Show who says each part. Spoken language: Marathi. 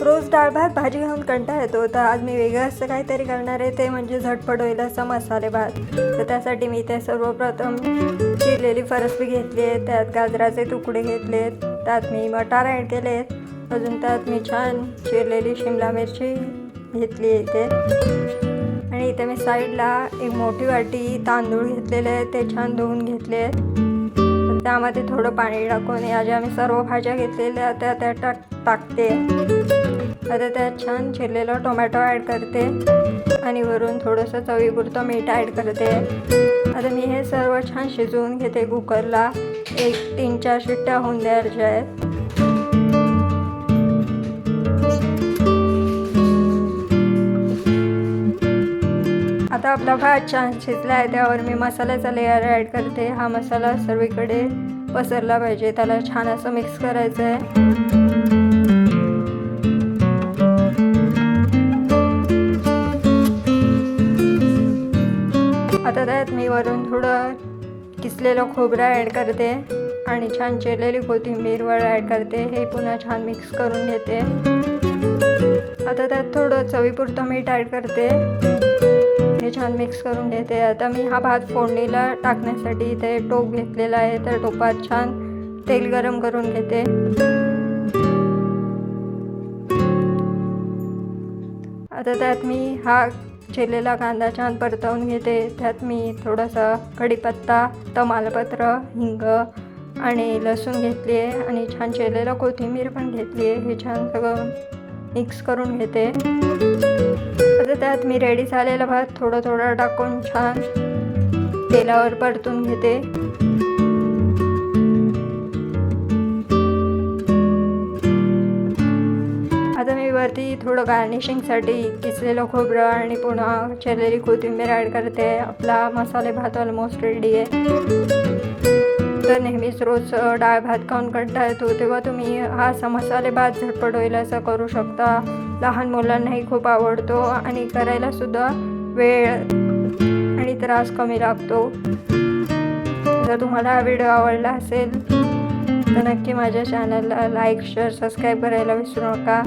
Speaker 1: रोज डाळ भात भाजी खाऊन कंटाळा येतो, तर आज मी वेगळं असं काहीतरी करणार आहे, ते म्हणजे झटपट होईल असा मसाले भात. तर त्यासाठी मी ते सर्वप्रथम चिरलेली फरसबी घेतली आहे, त्यात गाजराचे तुकडे घेतलेत, त्यात मी मटार ॲड केलेत, अजून त्यात मी छान चिरलेली शिमला मिरची घेतली आहे इथे. आणि इथे मी साईडला एक मोठी वाटी तांदूळ घेतलेले आहे, ते छान धुवून घेतले आहेत. त्यामध्ये थोडं पाणी टाकून या ज्या मी सर्व भाज्या घेतलेल्या त्या टाकते. आता त्यात छान चिरलेलं टोमॅटो ॲड करते आणि वरून थोडंसं चवीपुरतं मीठ ॲड करते. आता मी हे सर्व छान शिजवून घेते कुकरला. 1-3-4 शिट्ट्या होऊन द्यायच्या आहेत. आता आपला भात छान शिजला आहे, त्यावर मी मसाल्याचा लेयर ॲड करते. हा मसाला सर्वीकडे पसरला पाहिजे, त्याला छान असं मिक्स करायचं आहे. आता त्यात मी वरून थोडं किसलेलं खोबरं ॲड करते आणि छान चिरलेली कोथिंबीर वर ॲड करते. हे पुन्हा छान मिक्स करून घेते. आता त्यात थोडं चवीपुरतं मीठ ॲड करते. हे छान मिक्स करून घेते. आता मी हा भात फोडणीला टाकण्यासाठी इथे टोप घेतलेला आहे, तर टोपात छान तेल गरम करून घेते. आता त्यात मी हा चिरलेला कांदा छान परतवून घेते. त्यात मी थोडासा कढीपत्ता, तमालपत्र, हिंग आणि लसूण घेतली आहे आणि छान चिरलेला कोथिंबीर पण घेतली आहे. हे छान सगळं मिक्स करून घेते. आता त्यात मी रेडी झालेला भात थोडं थोडं टाकून छान तेलावर परतून घेते. आता मी वरती थोडं गार्निशिंगसाठी किसलेलं खोबरं आणि पुन्हा चिरलेली कोथिंबीर ॲड करते. आपला मसाले भात ऑलमोस्ट रेडी आहे. तर नेहमीच रोज डाळ भात खाऊन कंटाळा येतो, तेव्हा तुम्ही हा असा मसाले भात झटपट होईल असं करू शकता. लहान मुलांनाही खूप आवडतो आणि करायलासुद्धा वेळ आणि त्रास कमी लागतो. जर तुम्हाला हा व्हिडिओ आवडला असेल तर नक्की माझ्या चॅनलला लाईक, शेअर, सबस्क्राईब करायला विसरू नका.